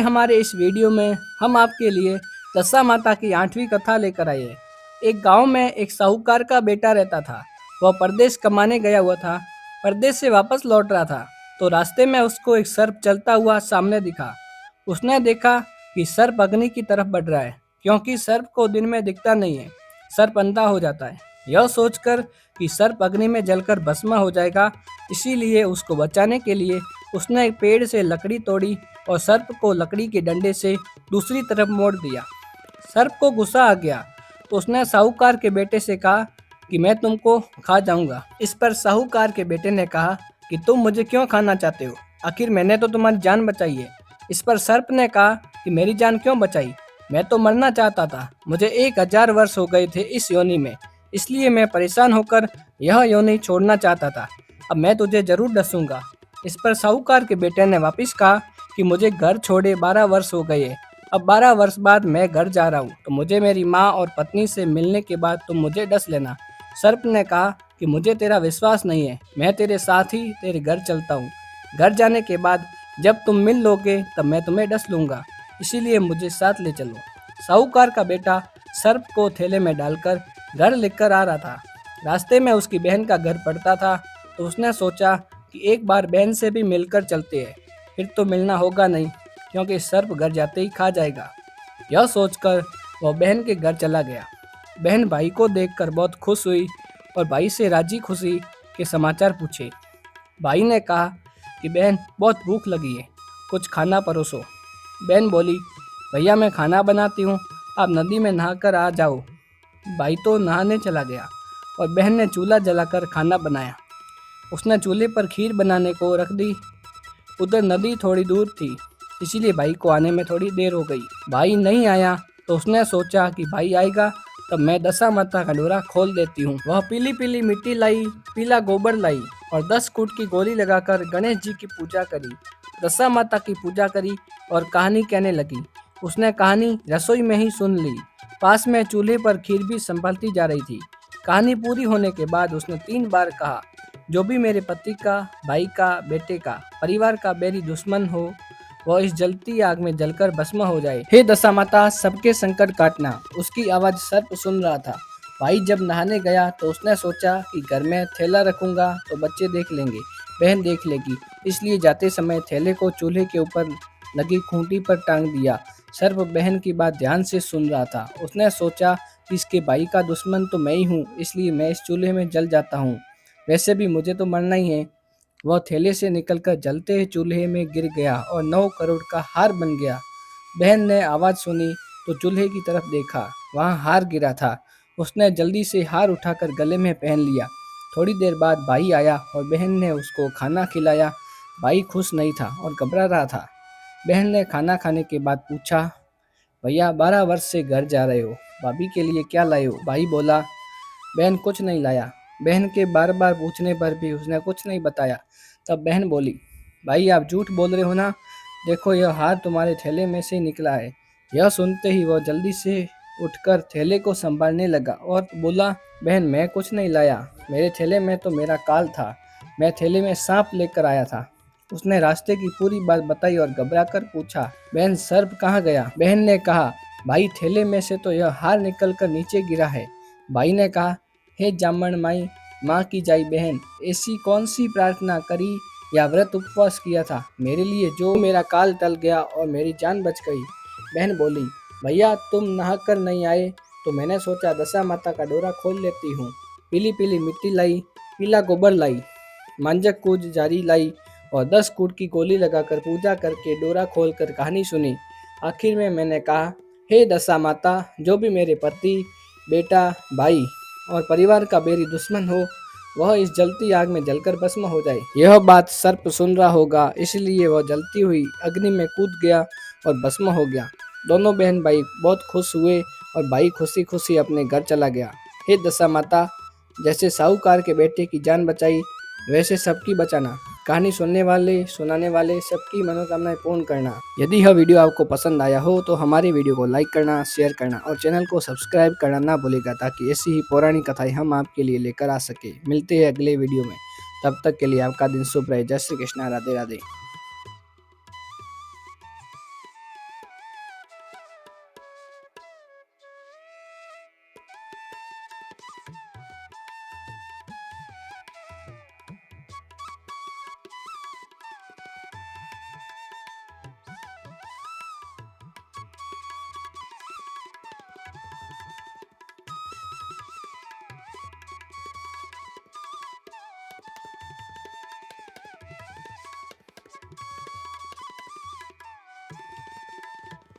हमारे इस वीडियो में हम आपके लिए दशा माता की 8वीं कथा लेकर आए हैं। एक गांव में एक साहूकार का बेटा रहता था। वह परदेश कमाने गया हुआ था। परदेश से वापस लौट रहा था तो रास्ते में उसको एक सर्प चलता हुआ सामने दिखा। उसने देखा कि सर्प अग्नि की तरफ बढ़ रहा है, क्योंकि सर्प को दिन में दिखता नहीं है, सर्प अंधा हो जाता है। यह सोचकर कि सर्प अग्नि में जलकर भस्म हो जाएगा, इसीलिए उसको बचाने के लिए उसने एक पेड़ से लकड़ी तोड़ी और सर्प को लकड़ी के डंडे से दूसरी तरफ मोड़ दिया। सर्प को गुस्सा आ गया तो उसने साहूकार के बेटे से कहा कि मैं तुमको खा जाऊंगा। इस पर साहूकार के बेटे ने कहा कि तुम मुझे क्यों खाना चाहते हो, आखिर मैंने तो तुम्हारी जान बचाई है। इस पर सर्प ने कहा कि मेरी जान क्यों बचाई, मैं तो मरना चाहता था। मुझे 1000 वर्ष हो गए थे इस योनि में, इसलिए मैं परेशान होकर यह योनि छोड़ना चाहता था। अब मैं तुझे जरूर डसूंगा। इस पर साहूकार के बेटे ने वापिस कहा कि मुझे घर छोड़े 12 वर्ष हो गए, अब 12 वर्ष बाद मैं घर जा रहा हूँ, तो मुझे मेरी माँ और पत्नी से मिलने के बाद तुम मुझे डस लेना। सर्प ने कहा कि मुझे तेरा विश्वास नहीं है, मैं तेरे साथ ही तेरे घर चलता हूँ। घर जाने के बाद जब तुम मिल लोगे तब मैं तुम्हें डस लूँगा, इसीलिए मुझे साथ ले चलो। साहूकार का बेटा सर्प को थैले में डालकर घर लेकर आ रहा था। रास्ते में उसकी बहन का घर पड़ता था, तो उसने सोचा कि एक बार बहन से भी मिलकर चलते हैं, फिर तो मिलना होगा नहीं, क्योंकि सर्प घर जाते ही खा जाएगा। यह सोचकर वह बहन के घर चला गया। बहन भाई को देखकर बहुत खुश हुई और भाई से राजी खुशी के समाचार पूछे। भाई ने कहा कि बहन बहुत भूख लगी है, कुछ खाना परोसो। बहन बोली, भैया मैं खाना बनाती हूँ, आप नदी में नहाकर आ जाओ। भाई तो नहाने चला गया और बहन ने चूल्हा जलाकर खाना बनाया। उसने चूल्हे पर खीर बनाने को रख दी। उधर नदी थोड़ी दूर थी, इसीलिए भाई को आने में थोड़ी देर हो गई। भाई नहीं आया तो उसने सोचा कि भाई आएगा तब मैं दशा माता का डोरा खोल देती हूँ। वह पीली पीली मिट्टी लाई, पीला गोबर लाई और 10 कूट की गोली लगाकर गणेश जी की पूजा करी, दशा माता की पूजा करी और कहानी कहने लगी। उसने कहानी रसोई में ही सुन ली। पास में चूल्हे पर खीर भी संभलती जा रही थी। कहानी पूरी होने के बाद उसने 3 बार कहा, जो भी मेरे पति का, भाई का, बेटे का, परिवार का बैरी दुश्मन हो, वह इस जलती आग में जलकर भस्म हो जाए। हे दशा माता, सबके संकट काटना। उसकी आवाज सर्प सुन रहा था। भाई जब नहाने गया तो उसने सोचा कि घर में थैला रखूंगा तो बच्चे देख लेंगे, बहन देख लेगी, इसलिए जाते समय थैले को चूल्हे के ऊपर लगी खूंटी पर टांग दिया। सर्प बहन की बात ध्यान से सुन रहा था। उसने सोचा कि इसके भाई का दुश्मन तो मैं ही हूँ, इसलिए मैं इस चूल्हे में जल जाता हूँ, वैसे भी मुझे तो मरना ही है। वह थैले से निकलकर जलते हुए चूल्हे में गिर गया और 9 करोड़ का हार बन गया। बहन ने आवाज़ सुनी तो चूल्हे की तरफ देखा, वहाँ हार गिरा था। उसने जल्दी से हार उठाकर गले में पहन लिया। थोड़ी देर बाद भाई आया और बहन ने उसको खाना खिलाया। भाई खुश नहीं था और घबरा रहा था। बहन ने खाना खाने के बाद पूछा, भैया 12 वर्ष से घर जा रहे हो, भाभी के लिए क्या लाए हो? भाई बोला, बहन कुछ नहीं लाया। बहन के बार बार पूछने पर भी उसने कुछ नहीं बताया। तब बहन बोली, भाई आप झूठ बोल रहे हो ना, देखो यह हार तुम्हारे थैले में से निकला है। यह सुनते ही वह जल्दी से उठकर थैले को संभालने लगा और बोला, बहन मैं कुछ नहीं लाया, मेरे थैले में तो मेरा काल था, मैं थैले में सांप लेकर आया था। उसने रास्ते की पूरी बात बताई और घबराकर पूछा, बहन सर्प कहाँ गया? बहन ने कहा, भाई थैले में से तो यह हार निकल कर नीचे गिरा है। भाई ने कहा, हे जामन माई, माँ की जाई बहन, ऐसी कौन सी प्रार्थना करी या व्रत उपवास किया था मेरे लिए जो मेरा काल टल गया और मेरी जान बच गई? बहन बोली, भैया तुम नहाकर नहीं आए तो मैंने सोचा दशा माता का डोरा खोल लेती हूँ। पीली पीली मिट्टी लाई, पीला गोबर लाई, मांजक कूज जारी लाई और 10 कूट की गोली लगाकर पूजा करके डोरा खोलकर कहानी सुनी। आखिर में मैंने कहा, हे दशा माता, जो भी मेरे पति, बेटा, भाई और परिवार का बैरी दुश्मन हो, वह इस जलती आग में जलकर भस्म हो जाए। यह बात सर्प सुन रहा होगा, इसलिए वह जलती हुई अग्नि में कूद गया और भस्म हो गया। दोनों बहन भाई बहुत खुश हुए और भाई खुशी खुशी अपने घर चला गया। हे दशा माता, जैसे साहूकार के बेटे की जान बचाई, वैसे सबकी बचाना। कहानी सुनने वाले, सुनाने वाले सबकी मनोकामनाएं पूर्ण करना। यदि यह वीडियो आपको पसंद आया हो तो हमारे वीडियो को लाइक करना, शेयर करना और चैनल को सब्सक्राइब करना ना भूलेगा, ताकि ऐसी ही पौराणिक कथाएं हम आपके लिए लेकर आ सके। मिलते हैं अगले वीडियो में, तब तक के लिए आपका दिन शुभ रहे। जय श्री कृष्णा, राधे राधे।